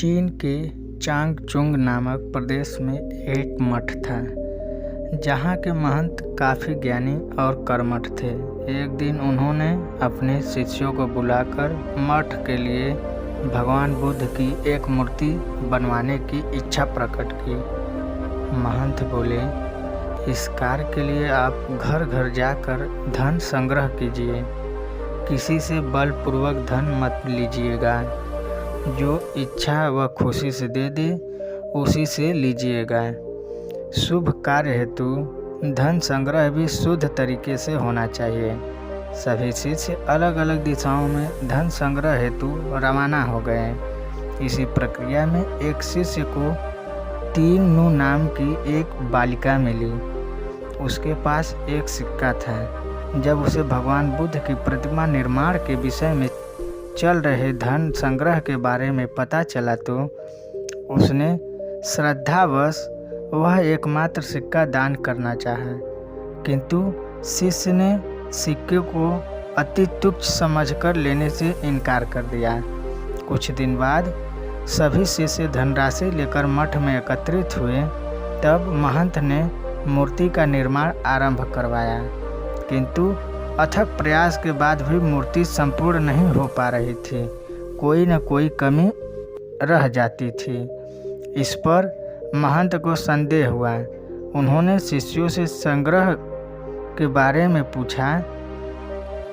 चीन के चांगचुंग नामक प्रदेश में एक मठ था, जहाँ के महंत काफ़ी ज्ञानी और कर्मठ थे। एक दिन उन्होंने अपने शिष्यों को बुलाकर मठ के लिए भगवान बुद्ध की एक मूर्ति बनवाने की इच्छा प्रकट की। महंत बोले, इस कार्य के लिए आप घर घर जाकर धन संग्रह कीजिए, किसी से बलपूर्वक धन मत लीजिएगा। जो इच्छा व खुशी से दे दे उसी से लीजिएगा। शुभ कार्य हेतु धन संग्रह भी शुद्ध तरीके से होना चाहिए। सभी शिष्य अलग अलग दिशाओं में धन संग्रह हेतु रवाना हो गए। इसी प्रक्रिया में एक शिष्य को तीन नू नाम की एक बालिका मिली। उसके पास एक सिक्का था। जब उसे भगवान बुद्ध की प्रतिमा निर्माण के विषय में चल रहे धन संग्रह के बारे में पता चला तो उसने श्रद्धावश वह एकमात्र सिक्का दान करना चाहा, किंतु शिष्य ने सिक्के को अति तुच्छ समझकर लेने से इनकार कर दिया। कुछ दिन बाद सभी शिष्य धनराशि लेकर मठ में एकत्रित हुए। तब महंत ने मूर्ति का निर्माण आरंभ करवाया, किंतु अथक प्रयास के बाद भी मूर्ति संपूर्ण नहीं हो पा रही थी। कोई न कोई कमी रह जाती थी। इस पर महंत को संदेह हुआ। उन्होंने शिष्यों से संग्रह के बारे में पूछा।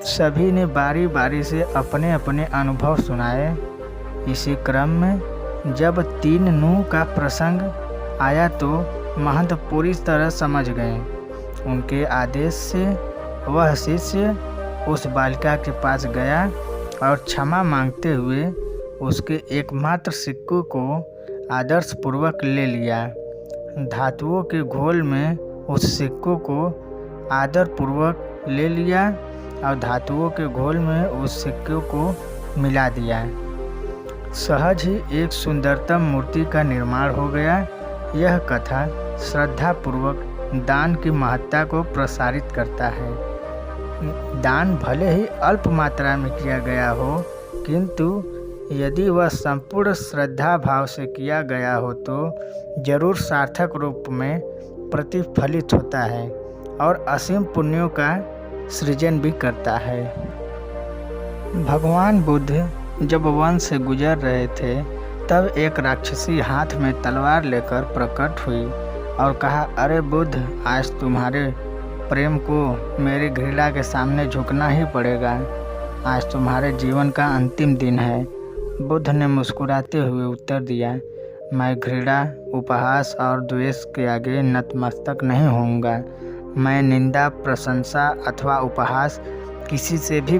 सभी ने बारी बारी से अपने अपने अनुभव सुनाए। इसी क्रम में जब तीन नू का प्रसंग आया तो महंत पूरी तरह समझ गए। उनके आदेश से वह शिष्य उस बालिका के पास गया और क्षमा मांगते हुए उसके एकमात्र सिक्के को आदर्शपूर्वक ले लिया। धातुओं के घोल में उस सिक्के को आदरपूर्वक ले लिया और धातुओं के घोल में उस सिक्के को मिला दिया। सहज ही एक सुंदरतम मूर्ति का निर्माण हो गया। यह कथा श्रद्धापूर्वक दान की महत्ता को प्रसारित करता है। दान भले ही अल्प मात्रा में किया गया हो, किंतु यदि वह संपूर्ण श्रद्धा भाव से किया गया हो तो जरूर सार्थक रूप में प्रतिफलित होता है और असीम पुण्यों का सृजन भी करता है। भगवान बुद्ध जब वन से गुजर रहे थे तब एक राक्षसी हाथ में तलवार लेकर प्रकट हुई और कहा, अरे बुद्ध, आज तुम्हारे प्रेम को मेरी घृणा के सामने झुकना ही पड़ेगा। आज तुम्हारे जीवन का अंतिम दिन है। बुद्ध ने मुस्कुराते हुए उत्तर दिया, मैं घृणा, उपहास और द्वेष के आगे नतमस्तक नहीं होऊंगा। मैं निंदा, प्रशंसा अथवा उपहास किसी से भी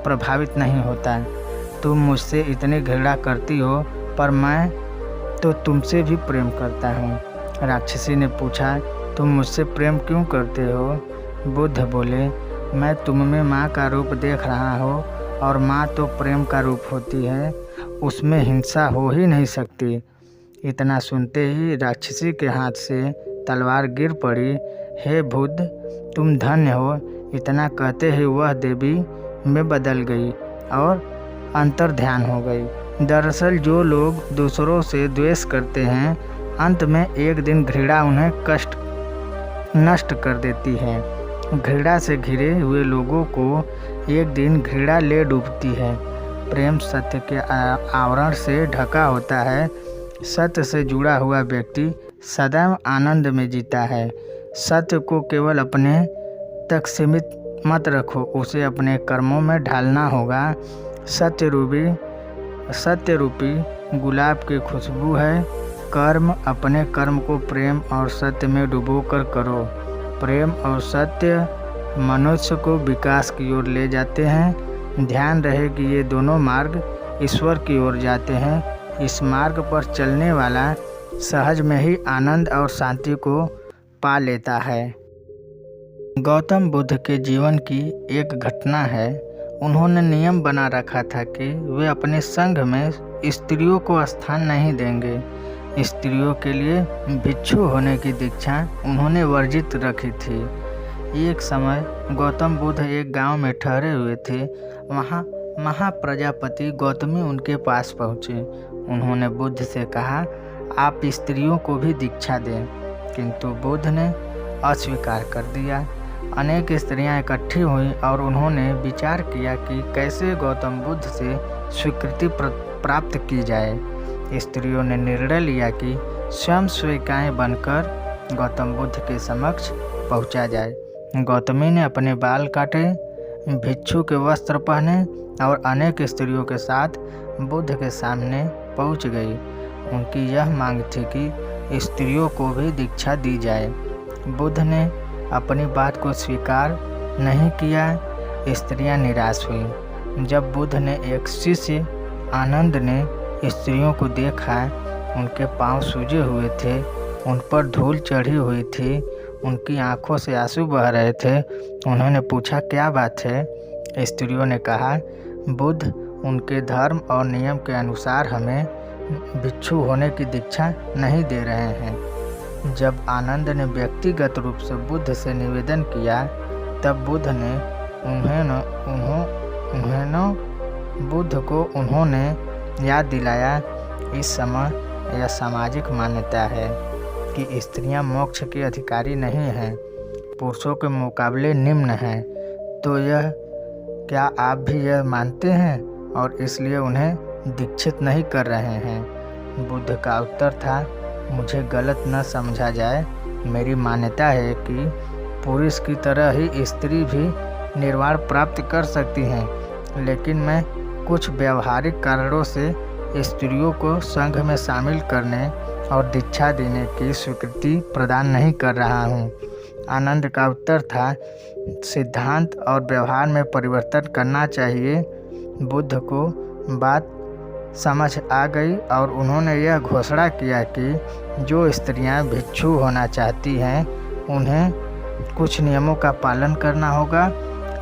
प्रभावित नहीं होता। तुम मुझसे इतनी घृणा करती हो, पर मैं तो तुमसे भी प्रेम करता हूँ। राक्षसी ने पूछा, तुम मुझसे प्रेम क्यों करते हो? बुद्ध बोले, मैं तुम में माँ का रूप देख रहा हूँ और माँ तो प्रेम का रूप होती है, उसमें हिंसा हो ही नहीं सकती। इतना सुनते ही राक्षसी के हाथ से तलवार गिर पड़ी। हे बुद्ध, तुम धन्य हो। इतना कहते ही वह देवी में बदल गई और अंतर्ध्यान हो गई। दरअसल जो लोग दूसरों से द्वेष करते हैं, अंत में एक दिन घृणा उन्हें नष्ट कर देती है। घृणा से घिरे हुए लोगों को एक दिन घृणा ले डूबती है। प्रेम सत्य के आवरण से ढका होता है। सत्य से जुड़ा हुआ व्यक्ति सदैव आनंद में जीता है। सत्य को केवल अपने तक सीमित मत रखो, उसे अपने कर्मों में ढालना होगा। सत्य रूपी गुलाब की खुशबू है। कर्म, अपने कर्म को प्रेम और सत्य में डुबोकर करो। प्रेम और सत्य मनुष्य को विकास की ओर ले जाते हैं। ध्यान रहे कि ये दोनों मार्ग ईश्वर की ओर जाते हैं। इस मार्ग पर चलने वाला सहज में ही आनंद और शांति को पा लेता है। गौतम बुद्ध के जीवन की एक घटना है। उन्होंने नियम बना रखा था कि वे अपने संघ में स्त्रियों को स्थान नहीं देंगे। स्त्रियों के लिए भिक्षु होने की दीक्षा उन्होंने वर्जित रखी थी। एक समय गौतम बुद्ध एक गांव में ठहरे हुए थे। वहां महाप्रजापति गौतमी उनके पास पहुँचे। उन्होंने बुद्ध से कहा, आप स्त्रियों को भी दीक्षा दें, किंतु बुद्ध ने अस्वीकार कर दिया। अनेक स्त्रियां इकट्ठी हुईं और उन्होंने विचार किया कि कैसे गौतम बुद्ध से स्वीकृति प्राप्त की जाए। स्त्रियों ने निर्णय लिया कि स्वयं सेविकाएं बनकर गौतम बुद्ध के समक्ष पहुंचा जाए। गौतमी ने अपने बाल काटे, भिक्षु के वस्त्र पहने और अनेक स्त्रियों के साथ बुद्ध के सामने पहुंच गई। उनकी यह मांग थी कि स्त्रियों को भी दीक्षा दी जाए। बुद्ध ने अपनी बात को स्वीकार नहीं किया। स्त्रियां निराश हुई। जब बुद्ध ने एक शिष्य आनंद ने स्त्रियों को देखा, उनके पांव सूजे हुए थे, उन पर धूल चढ़ी हुई थी, उनकी आंखों से आंसू बह रहे थे। उन्होंने पूछा, क्या बात है? स्त्रियों ने कहा, बुद्ध उनके धर्म और नियम के अनुसार हमें भिक्षु होने की दीक्षा नहीं दे रहे हैं। जब आनंद ने व्यक्तिगत रूप से बुद्ध से निवेदन किया, तब बुद्ध ने उन्होंने याद दिलाया, इस समय यह सामाजिक मान्यता है कि स्त्रियां मोक्ष की अधिकारी नहीं हैं, पुरुषों के मुकाबले निम्न हैं। तो यह क्या आप भी यह मानते हैं और इसलिए उन्हें दीक्षित नहीं कर रहे हैं? बुद्ध का उत्तर था, मुझे गलत न समझा जाए। मेरी मान्यता है कि पुरुष की तरह ही स्त्री भी निर्वाण प्राप्त कर सकती हैं, लेकिन मैं कुछ व्यावहारिक कारणों से स्त्रियों को संघ में शामिल करने और दीक्षा देने की स्वीकृति प्रदान नहीं कर रहा हूँ। आनंद का उत्तर था, सिद्धांत और व्यवहार में परिवर्तन करना चाहिए। बुद्ध को बात समझ आ गई और उन्होंने यह घोषणा किया कि जो स्त्रियां भिक्षु होना चाहती हैं, उन्हें कुछ नियमों का पालन करना होगा।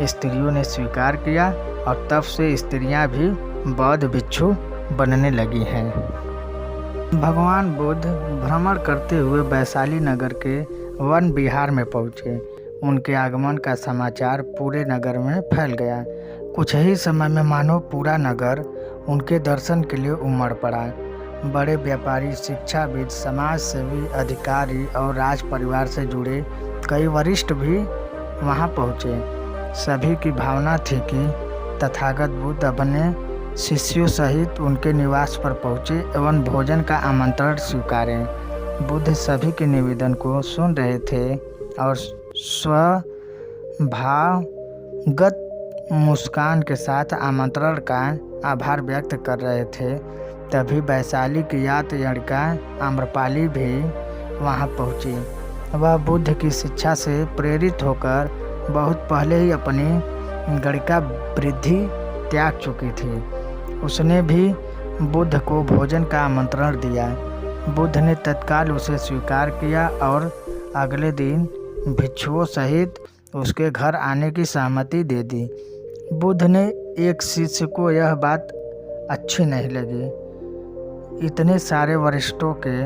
स्त्रियों ने स्वीकार किया और तब से स्त्रियां भी बौद्ध भिक्षु बनने लगी हैं। भगवान बुद्ध भ्रमण करते हुए वैशाली नगर के वन विहार में पहुँचे। उनके आगमन का समाचार पूरे नगर में फैल गया। कुछ ही समय में मानो पूरा नगर उनके दर्शन के लिए उमड़ पड़ा। बड़े व्यापारी, शिक्षाविद, समाज सेवी, अधिकारी और राज परिवार से जुड़े कई वरिष्ठ भी वहां पहुंचे। सभी की भावना थी कि तथागत बुद्ध अपने शिष्यों सहित उनके निवास पर पहुंचे एवं भोजन का आमंत्रण स्वीकारें। बुद्ध सभी के निवेदन को सुन रहे थे और स्वभावगत मुस्कान के साथ आमंत्रण का आभार व्यक्त कर रहे थे। तभी वैशाली की यात्रयिका आम्रपाली भी वहां पहुंची। वह बुद्ध की शिक्षा से प्रेरित होकर बहुत पहले ही अपनी गणिका वृद्धि त्याग चुकी थी। उसने भी बुद्ध को भोजन का आमंत्रण दिया। बुद्ध ने तत्काल उसे स्वीकार किया और अगले दिन भिक्षुओं सहित उसके घर आने की सहमति दे दी। बुद्ध ने एक शिष्य को यह बात अच्छी नहीं लगी। इतने सारे वरिष्ठों के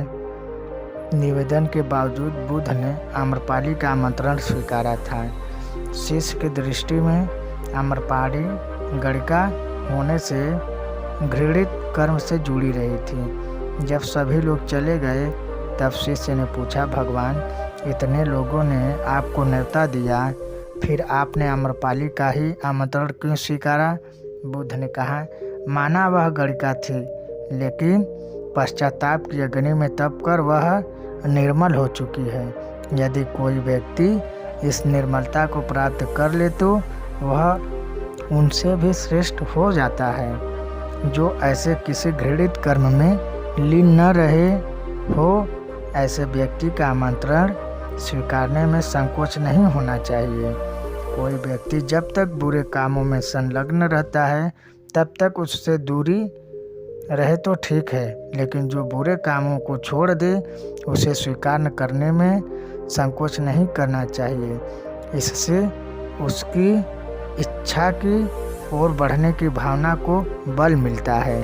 निवेदन के बावजूद बुद्ध ने आम्रपाली का आमंत्रण स्वीकारा था। शिष्य की दृष्टि में आम्रपाली गणिका होने से घृणित कर्म से जुड़ी रही थी। जब सभी लोग चले गए तब शिष्य ने पूछा, भगवान, इतने लोगों ने आपको न्योता दिया, फिर आपने आम्रपाली का ही आमंत्रण क्यों स्वीकारा? बुद्ध ने कहा, माना वह गणिका थी, लेकिन पश्चाताप की अग्नि में तप कर वह निर्मल हो चुकी है। यदि कोई व्यक्ति इस निर्मलता को प्राप्त कर ले तो वह उनसे भी श्रेष्ठ हो जाता है। जो ऐसे किसी घृणित कर्म में लीन न रहे हो, ऐसे व्यक्ति का आमंत्रण स्वीकारने में संकोच नहीं होना चाहिए। कोई व्यक्ति जब तक बुरे कामों में संलग्न रहता है तब तक उससे दूरी रहे तो ठीक है, लेकिन जो बुरे कामों को छोड़ दे उसे स्वीकार करने में संकोच नहीं करना चाहिए। इससे उसकी इच्छा की ओर बढ़ने की भावना को बल मिलता है।